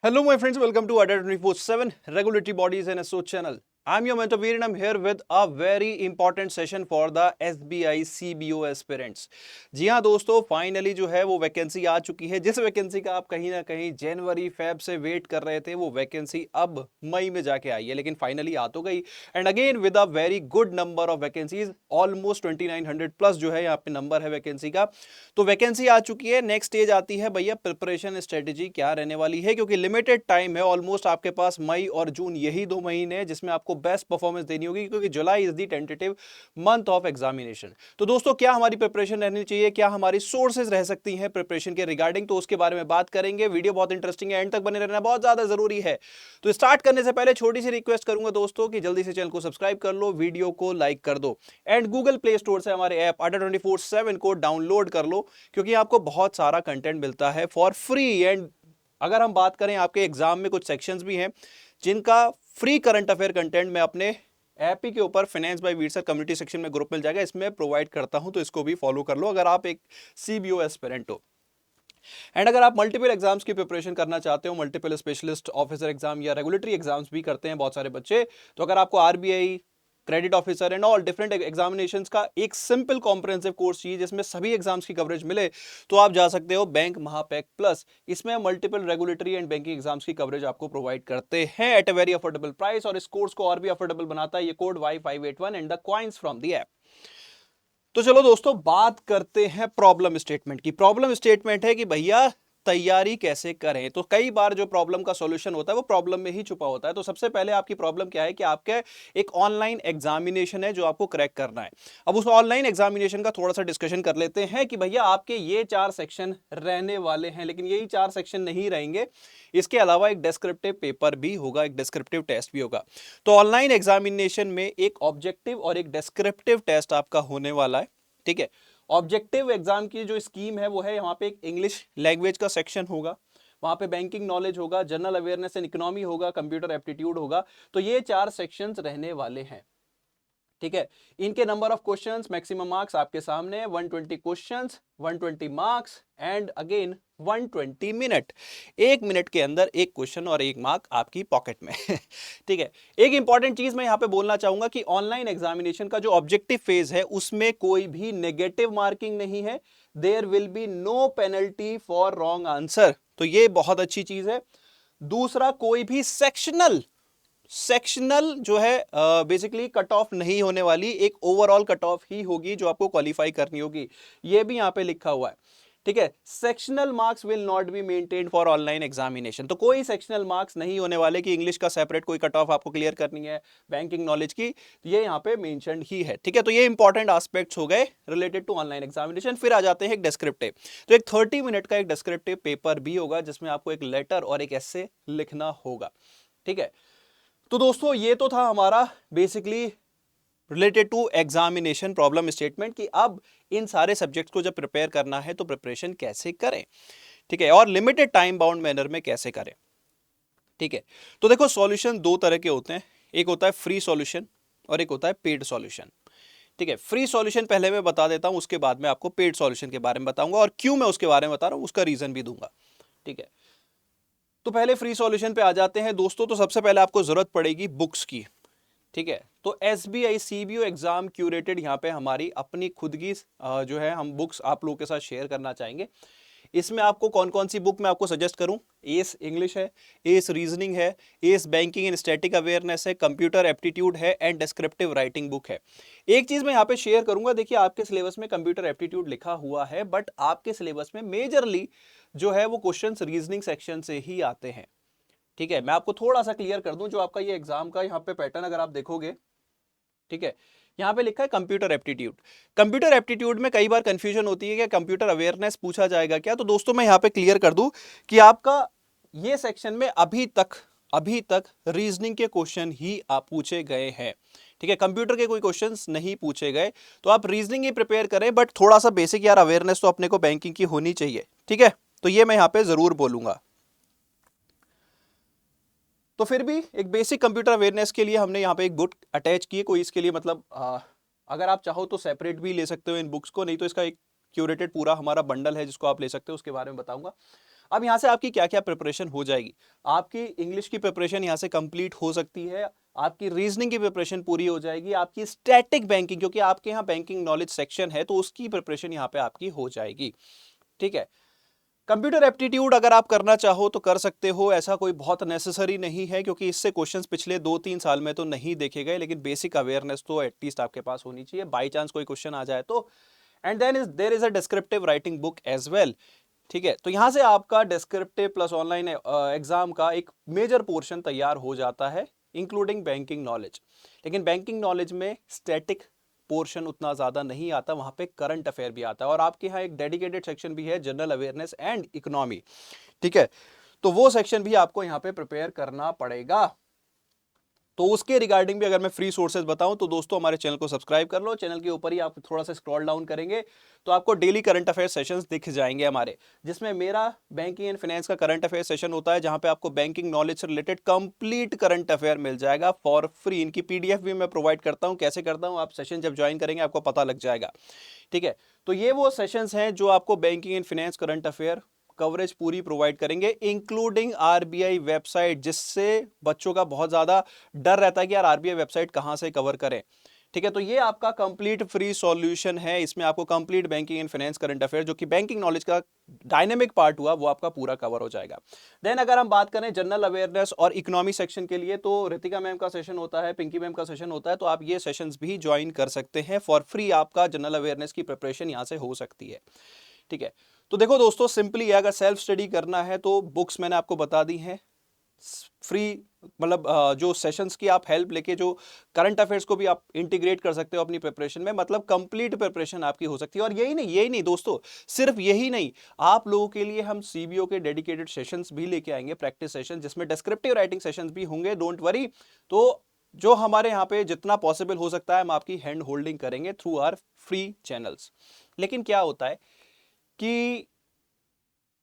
Hello, my friends. Welcome to ADA 24/7 Regulatory Bodies and SO channel. I'm your mentor Veer and I'm here with a very important session for the SBI CBO aspirants. जी हाँ दोस्तों, finally जो है वो vacancy आ चुकी है। जिस vacancy का आप कहीं ना कहीं जनवरी फेब से वेट कर रहे थे, वो वैकेंसी अब मई में जाके आई है, लेकिन फाइनली आ तो गई। And again with a very good number of vacancies, almost 2900 plus जो है यहाँ पे नंबर है वैकेंसी का। तो वैकेंसी आ चुकी है। नेक्स्ट स्टेज आती है भैया, प्रिपरेशन स्ट्रेटेजी क्या रहने वाली है, क्योंकि लिमिटेड टाइम है। ऑलमोस्ट आपके पास मई और जून यही 2 महीने हैं जिसमें आपको बेस्ट परफॉर्मेंस देनी होगी, क्योंकि जुलाई is the tentative month of examination. तो दोस्तों, क्या हमारी प्रिपरेशन रहनी चाहिए, क्या हमारी सोर्सेज रह सकती हैं प्रिपरेशन के रिगार्डिंग, तो उसके बारे में बात करेंगे। वीडियो बहुत इंटरेस्टिंग है, एंड तक बने रहना बहुत ज्यादा जरूरी है। तो स्टार्ट करने से पहले छोटी सी रिक्वेस्ट करूंगा दोस्तों कि जल्दी से चैनल को सब्सक्राइब कर लो, वीडियो को लाइक कर दो, एंड गूगल प्ले स्टोर से हमारे ऐप ADA 24/7 को डाउनलोड कर लो, क्योंकि आपको बहुत सारा कंटेंट मिलता है फॉर फ्री। एंड अगर हम बात करें, आपके एग्जाम में कुछ सेक्शंस भी हैं जिनका फ्री करंट अफेयर कंटेंट मैं अपने ऐप ही के ऊपर finance by Veer sir community section में ग्रुप मिल जाएगा, इसमें प्रोवाइड करता हूं। तो इसको भी फॉलो कर लो अगर आप एक सीबीओ एस्पिरेंट हो। एंड अगर आप मल्टीपल एग्जाम्स की प्रिपरेशन करना चाहते हो, मल्टीपल स्पेशलिस्ट ऑफिसर एग्जाम या रेगुलेटरी एग्जाम्स भी करते हैं बहुत सारे बच्चे, तो अगर आपको RBI, credit officer and all different examinations का एक सिंपल कॉम्प्रिहेंसिव कोर्स चाहिए जिसमें सभी एग्जाम्स की कवरेज मिले, तो आप जा सकते हो बैंक महापैक प्लस। इसमें multiple regulatory and banking exams की कवरेज आपको प्रोवाइड करते हैं at a very affordable price, और इस कोर्स को और भी अफोर्डेबल बनाता है ये code Y581 and the coins from the app. तो चलो दोस्तों, बात करते हैं प्रॉब्लम स्टेटमेंट की। प्रॉब्लम स्टेटमेंट है कि भैया तैयारी कैसे करें। तो कई बार जो प्रॉब्लम का सॉल्यूशन होता है वो प्रॉब्लम में ही छुपा होता है। तो सबसे पहले आपकी प्रॉब्लम क्या है कि आपके एक ऑनलाइन एग्जामिनेशन है जो आपको क्रैक करना है। अब उस ऑनलाइन एग्जामिनेशन का थोड़ा सा डिस्कशन कर लेते हैं कि भैया आपके ये 4 सेक्शन रहने वाले हैं, लेकिन यही 4 सेक्शन नहीं रहेंगे। इसके अलावा एक डिस्क्रिप्टिव पेपर भी होगा, एक डिस्क्रिप्टिव टेस्ट भी होगा। तो ऑनलाइन एग्जामिनेशन में एक ऑब्जेक्टिव और एक डिस्क्रिप्टिव टेस्ट आपका होने वाला है। ठीक है। ऑब्जेक्टिव एग्जाम की जो स्कीम है वो है, यहाँ पे एक इंग्लिश लैंग्वेज का सेक्शन होगा, वहां पे बैंकिंग नॉलेज होगा, जनरल अवेयरनेस एंड इकोनॉमी होगा, कंप्यूटर एप्टीट्यूड होगा। तो ये 4 सेक्शंस रहने वाले हैं। ठीक है। इनके number of questions, maximum marks आपके सामने है, 120 questions, 120 marks and again 120 minute. 1 minute के अंदर एक क्वेश्चन और एक मार्क आपकी पॉकेट में। ठीक है। एक इंपॉर्टेंट चीज मैं यहां पे बोलना चाहूंगा कि ऑनलाइन एग्जामिनेशन का जो ऑब्जेक्टिव फेज है उसमें कोई भी नेगेटिव मार्किंग नहीं है। There will be no penalty for wrong answer, तो ये बहुत अच्छी चीज है। दूसरा, कोई भी सेक्शनल सेक्शनल जो है बेसिकली कट ऑफ नहीं होने वाली, एक ओवरऑल कट ऑफ ही होगी जो आपको क्वालिफाई करनी होगी। ये भी यहां पे लिखा हुआ है। ठीक है। Sectional marks will not be maintained for online examination, तो कोई सेक्शनल मार्क्स नहीं होने वाले कि इंग्लिश का सेपरेट कोई कट ऑफ आपको क्लियर करनी है, बैंकिंग नॉलेज की, ये यहाँ पे मेंशन्ड ही है। ठीक है। तो ये इंपॉर्टेंट एस्पेक्ट्स हो गए रिलेटेड टू ऑनलाइन एग्जामिनेशन। फिर आ जाते हैं एक डिस्क्रिप्टिव। तो एक 30 मिनट का एक डिस्क्रिप्टिव पेपर भी होगा जिसमें आपको एक लेटर और एक एसे लिखना होगा। ठीक है। तो दोस्तों, ये तो था हमारा basically related to examination problem statement कि अब इन सारे सब्जेक्ट्स को जब प्रिपेयर करना है तो प्रिपरेशन कैसे करें। ठीक है। और लिमिटेड टाइम बाउंड मैनर में कैसे करें। ठीक है। तो देखो, सॉल्यूशन 2 तरह के होते हैं, एक होता है फ्री सॉल्यूशन और एक होता है पेड सॉल्यूशन। ठीक है। फ्री सॉल्यूशन पहले मैं बता देता हूं, उसके बाद में आपको पेड सॉल्यूशन के बारे में बताऊंगा, और क्यों मैं उसके बारे में बता रहा हूं उसका रीजन भी दूंगा। ठीक है। तो पहले फ्री सॉल्यूशन पे आ जाते हैं दोस्तों। तो सबसे पहले आपको जरूरत पड़ेगी बुक्स की। ठीक है। तो एसबीआई सीबीओ एग्जाम क्यूरेटेड यहाँ पे हमारी अपनी खुद की जो है हम बुक्स आप लोगों के साथ शेयर करना चाहेंगे। इसमें आपको कौन कौन सी बुक मैं आपको सजेस्ट करूं? एस इंग्लिश है, एस रीजनिंग है, S banking and static awareness है, कंप्यूटर एप्टीट्यूड है एंड डिस्क्रिप्टिव राइटिंग बुक है। एक चीज मैं यहाँ पे शेयर करूंगा, देखिए आपके सिलेबस में कंप्यूटर एप्टीट्यूड लिखा हुआ है, बट आपके सिलेबस में मेजरली जो है वो क्वेश्चंस रीजनिंग सेक्शन से ही आते हैं। ठीक है। मैं आपको थोड़ा सा क्लियर कर दूं, जो आपका ये एग्जाम का यहाँ पे पैटर्न अगर आप देखोगे, ठीक है, यहाँ पे लिखा है कंप्यूटर एप्टीट्यूड। कंप्यूटर एप्टीट्यूड में कई बार कंफ्यूजन होती है कि कंप्यूटर अवेयरनेस पूछा जाएगा क्या। तो दोस्तों, मैं यहाँ पे क्लियर कर दूं कि आपका ये सेक्शन में अभी तक रीजनिंग के क्वेश्चन ही आप पूछे गए हैं। ठीक है। कंप्यूटर के कोई क्वेश्चंस नहीं पूछे गए, तो आप रीजनिंग ही प्रिपेयर करें, बट थोड़ा सा बेसिक यार अवेयरनेस तो अपने को बैंकिंग की होनी चाहिए। ठीक है। तो ये मैं यहाँ पे जरूर बोलूंगा। तो फिर भी एक बेसिक कंप्यूटर अवेयरनेस के लिए हमने यहाँ पे एक बुक अटैच की है। कोई इसके लिए मतलब अगर आप चाहो तो सेपरेट भी ले सकते हो इन बुक्स को, नहीं तो इसका एक क्यूरेटेड पूरा हमारा बंडल है जिसको आप ले सकते हो, उसके बारे में बताऊंगा। अब यहाँ से आपकी क्या क्या प्रिपरेशन हो जाएगी, आपकी इंग्लिश की प्रिपरेशन यहाँ से कंप्लीट हो सकती है, आपकी रीजनिंग की प्रिपरेशन पूरी हो जाएगी, आपकी स्टैटिक बैंकिंग, क्योंकि आपके यहाँ बैंकिंग नॉलेज सेक्शन है तो उसकी प्रिपरेशन यहाँ पे आपकी हो जाएगी। ठीक है, कंप्यूटर एप्टीट्यूड अगर आप करना चाहो तो कर सकते हो, ऐसा कोई बहुत नेसेसरी नहीं है क्योंकि इससे क्वेश्चंस पिछले 2-3 साल में तो नहीं देखे गए, लेकिन बेसिक अवेयरनेस तो एटलीस्ट आपके पास होनी चाहिए, बाई चांस कोई क्वेश्चन आ जाए तो। And then there is a descriptive writing book as well. ठीक है, तो यहां से आपका डिस्क्रिप्टिव प्लस ऑनलाइन एग्जाम का एक मेजर पोर्शन तैयार हो जाता है, इंक्लूडिंग बैंकिंग नॉलेज। लेकिन बैंकिंग नॉलेज में स्टैटिक पोर्शन उतना ज्यादा नहीं आता, वहां पे करंट अफेयर भी आता है, और आपके यहाँ एक डेडिकेटेड सेक्शन भी है जनरल अवेयरनेस एंड इकोनॉमी। ठीक है, तो वो सेक्शन भी आपको यहाँ पे प्रिपेयर करना पड़ेगा। तो उसके रिगार्डिंग भी अगर मैं फ्री सोर्सेज बताऊं तो दोस्तों हमारे चैनल को सब्सक्राइब कर लो, चैनल के ऊपर ही आप थोड़ा सा स्क्रॉल डाउन करेंगे तो आपको डेली करंट अफेयर सेशंस दिख जाएंगे हमारे, जिसमें मेरा बैंकिंग एंड फाइनेंस का करंट अफेयर सेशन होता है, जहां पे आपको बैंकिंग नॉलेज से रिलेटेड कंप्लीट करंट अफेयर मिल जाएगा फॉर फ्री। इनकी पीडीएफ भी मैं प्रोवाइड करता हूं, कैसे करता हूं आप सेशन जब ज्वाइन करेंगे आपको पता लग जाएगा। ठीक है, तो ये वो सेशंस हैं जो आपको banking and finance current affair coverage पूरी प्रोवाइड करेंगे, इंक्लूडिंग आरबीआई वेबसाइट, जिससे बच्चों का बहुत ज्यादा डर रहता है कि यार आरबीआई वेबसाइट कहां से कवर करें। ठीक है, तो ये आपका कंप्लीट फ्री सॉल्यूशन है, इसमें आपको complete banking and finance current affair जो कि बैंकिंग नॉलेज का डायनेमिक पार्ट हुआ वो आपका पूरा कवर हो जाएगा। देन अगर हम बात करें जनरल अवेयरनेस और इकोनॉमी सेक्शन के लिए, तो रितिका मैम का सेशन होता है, पिंकी मैम का सेशन होता है, तो आप ये सेशंस भी ज्वाइन कर सकते हैं फॉर फ्री, आपका जनरल अवेयरनेस की प्रिपरेशन यहां से हो सकती है। ठीक है, तो देखो दोस्तों सिंपली है, अगर सेल्फ स्टडी करना है तो बुक्स मैंने आपको बता दी हैं फ्री, मतलब जो सेशंस की आप हेल्प लेके जो करंट अफेयर्स को भी आप इंटीग्रेट कर सकते हो अपनी प्रिपरेशन में, मतलब कंप्लीट प्रिपरेशन आपकी हो सकती है। और यही नहीं दोस्तों, सिर्फ यही नहीं, आप लोगों के लिए हम सीबीओ के डेडिकेटेड सेशंस भी लेके आएंगे, प्रैक्टिस सेशन, जिसमें डिस्क्रिप्टिव राइटिंग सेशंस भी होंगे, डोंट वरी। तो जो हमारे यहाँ पे जितना पॉसिबल हो सकता है हम आपकी हैंड होल्डिंग करेंगे थ्रू आवर फ्री चैनल्स। लेकिन क्या होता है कि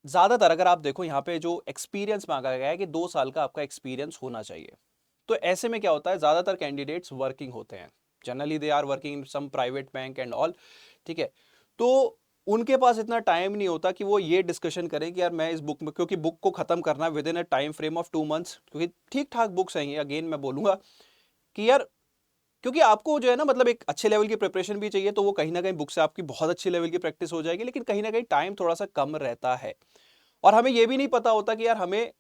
ज्यादातर अगर आप देखो यहाँ पे जो एक्सपीरियंस मांगा गया है कि 2 साल का आपका एक्सपीरियंस होना चाहिए, तो ऐसे में क्या होता है, ज्यादातर कैंडिडेट्स वर्किंग होते हैं, generally they are working in some private bank and all. ठीक है, तो उनके पास इतना टाइम नहीं होता कि वो ये डिस्कशन करें कि यार मैं इस बुक में, क्योंकि बुक को खत्म करना with in a time frame of 2 months, क्योंकि ठीक ठाक बुक्स हैं ये, अगेन मैं बोलूंगा कि यार, क्योंकि आपको जो है ना, मतलब एक अच्छे लेवल की प्रिपरेशन भी चाहिए, तो वो कहीं ना कहीं बुक से आपकी बहुत अच्छी लेवल की प्रैक्टिस हो जाएगी, लेकिन कहीं ना कहीं टाइम थोड़ा सा कम रहता है, और हमें ये भी नहीं पता होता कि यार हमें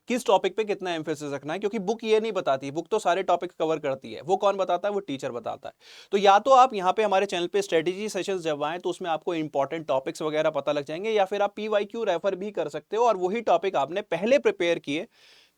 किस टॉपिक पे कितना एम्फेसिस रखना है, क्योंकि बुक ये नहीं बताती, बुक तो सारे टॉपिक्स कवर करती है, वो कौन बताता है, वो टीचर बताता है। तो या तो आप यहाँ पे हमारे चैनल पे स्ट्रेटेजी सेशंस जब आए तो उसमें आपको इंपॉर्टेंट टॉपिक्स वगैरह पता लग जाएंगे, या फिर आप पीवाईक्यू रेफर भी कर सकते हो, और वही टॉपिक आपने पहले प्रिपेयर किए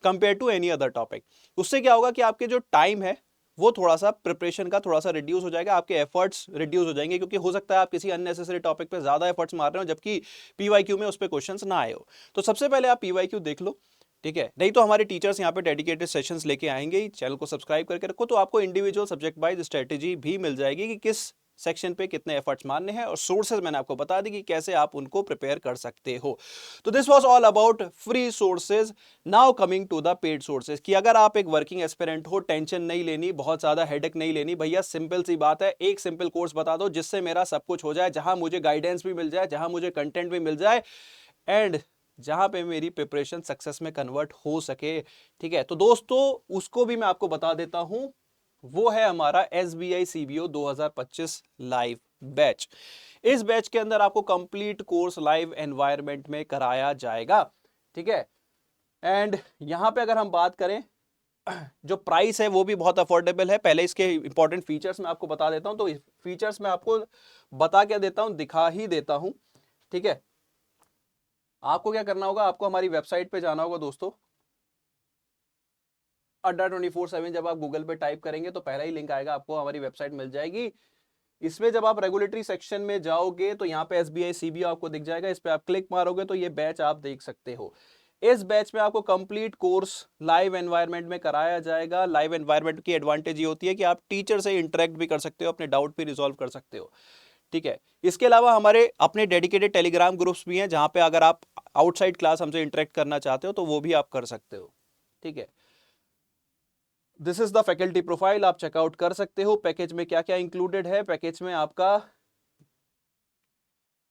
compare to any other topic. उससे क्या होगा कि आपके जो टाइम है वो थोड़ा सा प्रिपरेशन का थोड़ा सा रिड्यूस हो जाएगा, आपके एफर्ट्स रिड्यूस हो जाएंगे, क्योंकि हो सकता है आप किसी अननेसेसरी टॉपिक पे ज्यादा एफर्ट्स मार रहे हो जबकि पीवाईक्यू में उस पे क्वेश्चंस ना आए हो। तो सबसे पहले आप पीवाईक्यू देख लो। ठीक है, नहीं तो हमारे टीचर्स यहाँ पे डेडिकेटेड सेशंस लेके आएंगे ही, चैनल को सब्सक्राइब करके रखो, तो आपको इंडिविजुअल सब्जेक्ट वाइज स्ट्रेटेजी भी मिल जाएगी कि किस सेक्शन पे कितने एफर्ट्स मारने हैं, और सोर्सेज मैंने आपको बता दी कि कैसे आप उनको प्रिपेयर कर सकते हो। तो this was all about free sources. Now coming to the paid sources, कि अगर आप एक वर्किंग एस्पिरेंट हो, टेंशन नहीं लेनी, बहुत ज्यादा हेडेक नहीं लेनी, भैया सिंपल सी बात है, एक सिंपल कोर्स बता दो जिससे मेरा सब कुछ हो जाए, जहां मुझे गाइडेंस भी मिल जाए, जहां मुझे कंटेंट भी मिल जाए, एंड जहां पे मेरी प्रिपरेशन सक्सेस में कन्वर्ट हो सके। ठीक है, तो दोस्तों उसको भी मैं आपको बता देता हूं, वो है हमारा SBI CBO 2025 लाइव बैच। इस बैच के अंदर आपको कंप्लीट कोर्स लाइव एनवायरनमेंट में कराया जाएगा। ठीक है, एंड यहां पे अगर हम बात करें, जो प्राइस है वो भी बहुत अफोर्डेबल है। पहले इसके इंपॉर्टेंट फीचर्स मैं आपको बता देता हूं, तो फीचर्स मैं आपको बता क्या देता हूं, दिखा ही देता हूं। ठीक है, आपको क्या करना होगा, आपको हमारी वेबसाइट पे जाना होगा दोस्तों, अड्डा 24/7 जब आप गूगल पे टाइप करेंगे तो पहला ही लिंक आएगा, आपको हमारी वेबसाइट मिल जाएगी। इसमें जब आप रेगुलेटरी सेक्शन में जाओगे तो यहाँ पे SBI CBO आपको दिख जाएगा, इस पे आप क्लिक मारोगे तो ये बैच आप देख सकते हो। इस बैच में आपको कंप्लीट कोर्स लाइव एनवायरनमेंट में कराया जाएगा। लाइव एनवायरनमेंट की एडवांटेज ये होती है कि आप टीचर से इंटरेक्ट भी कर सकते हो, अपने डाउट भी रिजॉल्व कर सकते हो। ठीक है, इसके अलावा हमारे अपने डेडिकेटेड टेलीग्राम ग्रुप्स भी हैं, जहां पे अगर आप आउटसाइड क्लास हमसे इंटरेक्ट करना चाहते हो तो वो भी आप कर सकते हो। ठीक है, this is the faculty profile, आप चेकआउट कर सकते हो। पैकेज में क्या क्या इंक्लूडेड है, पैकेज में आपका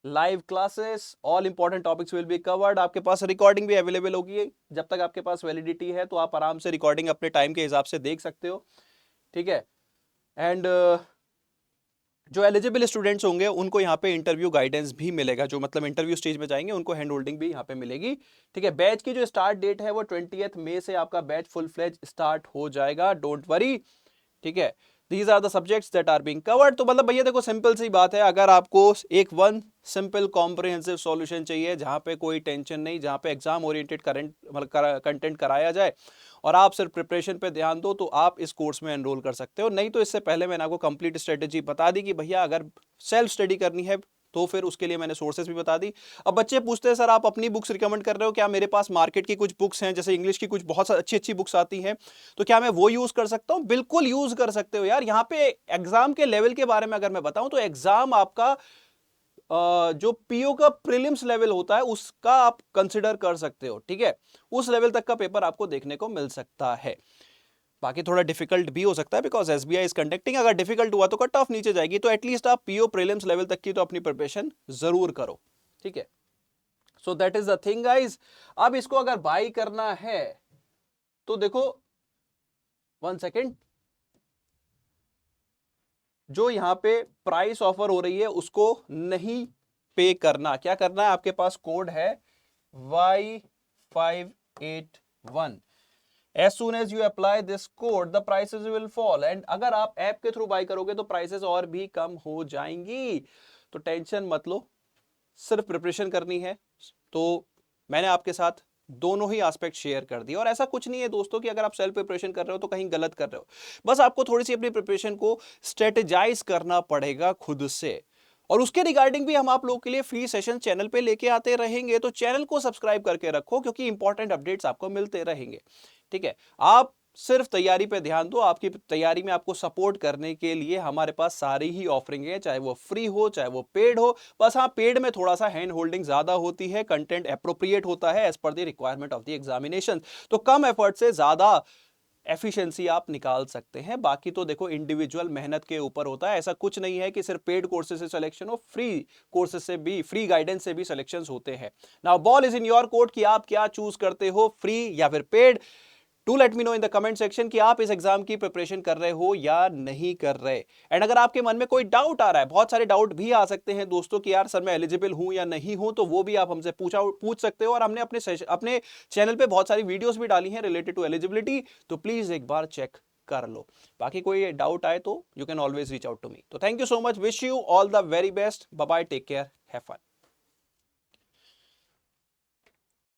live classes, all important topics will be covered. आपके पास रिकॉर्डिंग भी अवेलेबल होगी, जब तक आपके पास वैलिडिटी है तो आप आराम से रिकॉर्डिंग अपने टाइम के हिसाब से देख सकते हो, ठीक है। एंड जो एलिजिबल स्टूडेंट्स होंगे उनको यहाँ पे इंटरव्यू गाइडेंस भी मिलेगा, जो मतलब इंटरव्यू स्टेज में जाएंगे उनको हैंड होल्डिंग भी यहाँ पे मिलेगी, ठीक है। बैच की जो स्टार्ट डेट है वो 20 मई से आपका बैच फुल फ्लेज स्टार्ट हो जाएगा, डोंट वरी, ठीक है। These are the subjects that are being covered. तो मतलब भैया देखो सिंपल सी बात है, अगर आपको एक वन सिंपल कॉम्प्रिहेंसिव सॉल्यूशन चाहिए जहां पे कोई टेंशन नहीं, जहां पे एग्जाम ओरिएंटेड कंटेंट कराया जाए और आप सिर्फ प्रिपरेशन पे ध्यान दो, तो आप इस कोर्स में एनरोल कर सकते हो। नहीं तो इससे पहले मैंने आपको कंप्लीट स्ट्रेटेजी बता दी कि भैया अगर सेल्फ स्टडी करनी है तो फिर उसके लिए मैंने सोर्सेस भी बता दी। अब बच्चे पूछते हैं सर आप अपनी बुक्स रिकमेंड कर रहे हो, क्या मेरे पास मार्केट की कुछ बुक्स हैं, जैसे इंग्लिश की कुछ बहुत अच्छी अच्छी बुक्स आती हैं, तो क्या मैं वो यूज कर सकता हूं? बिल्कुल यूज कर सकते हो यार। यहाँ पे एग्जाम के लेवल के बारे में अगर मैं बताऊं तो एग्जाम आपका जो पीओ का प्रीलिम्स लेवल होता है उसका आप कंसिडर कर सकते हो, ठीक है। उस लेवल तक का पेपर आपको देखने को मिल सकता है। बाकी थोड़ा डिफिकल्ट भी हो सकता है बिकॉज एसबीआई इज कंडक्टिंग, अगर डिफिकल्ट हुआ तो कट ऑफ नीचे जाएगी, तो एटलीस्ट आप पीओ प्रीलिम्स लेवल तक की तो अपनी प्रिपरेशन जरूर करो, ठीक है। So that is the thing guys. अब इसको अगर बाई करना है तो देखो 1 सेकेंड, जो यहां पे प्राइस ऑफर हो रही है उसको नहीं पे करना। क्या करना है, आपके पास कोड है Y581। As soon as you apply this code, the prices will fall। And अगर आप ऐप के थ्रू बाय करोगे तो प्राइसेस और भी कम हो जाएंगी, तो टेंशन मत लो, सिर्फ प्रिपरेशन करनी है। तो मैंने आपके साथ दोनों ही एस्पेक्ट शेयर कर दिए, और ऐसा कुछ नहीं है दोस्तों कि अगर आप सेल्फ प्रिपरेशन कर रहे हो तो कहीं गलत कर रहे हो, बस आपको थोड़ी सी अपनी प्रिपरेशन को स्ट्रेटेजाइज करना पड़ेगा खुद से। और उसके रिगार्डिंग भी हम आप लोगों के लिए फ्री सेशन चैनल पे लेके आते रहेंगे, तो चैनल को सब्सक्राइब करके रखो क्योंकि इंपॉर्टेंट अपडेट्स आपको मिलते रहेंगे, ठीक है। आप सिर्फ तैयारी पे ध्यान दो, आपकी तैयारी में आपको सपोर्ट करने के लिए हमारे पास सारी ही ऑफरिंग है, चाहे वो फ्री हो चाहे वो पेड हो। बस हाँ, पेड में थोड़ा सा हैंड होल्डिंग ज्यादा होती है, कंटेंट एप्रोप्रिएट होता है as per the requirement of the examination, तो कम एफर्ट से ज्यादा एफिशिएंसी आप निकाल सकते हैं। बाकी तो देखो इंडिविजुअल मेहनत के ऊपर होता है, ऐसा कुछ नहीं है कि सिर्फ पेड कोर्सेज से सिलेक्शन हो, फ्री कोर्सेज से भी, फ्री गाइडेंस से भी सिलेक्शंस होते हैं। Now ball is in your court कि आप क्या चूज करते हो, फ्री या फिर paid. To let me know in the comment section कि आप इस एग्जाम की प्रिपरेशन कर रहे हो या नहीं कर रहे। एंड अगर आपके मन में कोई डाउट आ रहा है, बहुत सारे डाउट भी आ सकते हैं दोस्तों कि यार सर मैं एलिजिबल हूं या नहीं हूं, तो वो भी आप हमसे पूछ सकते हो। और हमने अपने चैनल पे बहुत सारी वीडियोस भी डाली हैं रिलेटेड टू एलिजिबिलिटी, तो प्लीज एक बार चेक कर लो। बाकी कोई डाउट आए तो you can always reach out to me. तो thank you so much, wish you all the very best, bye bye, take care, have fun.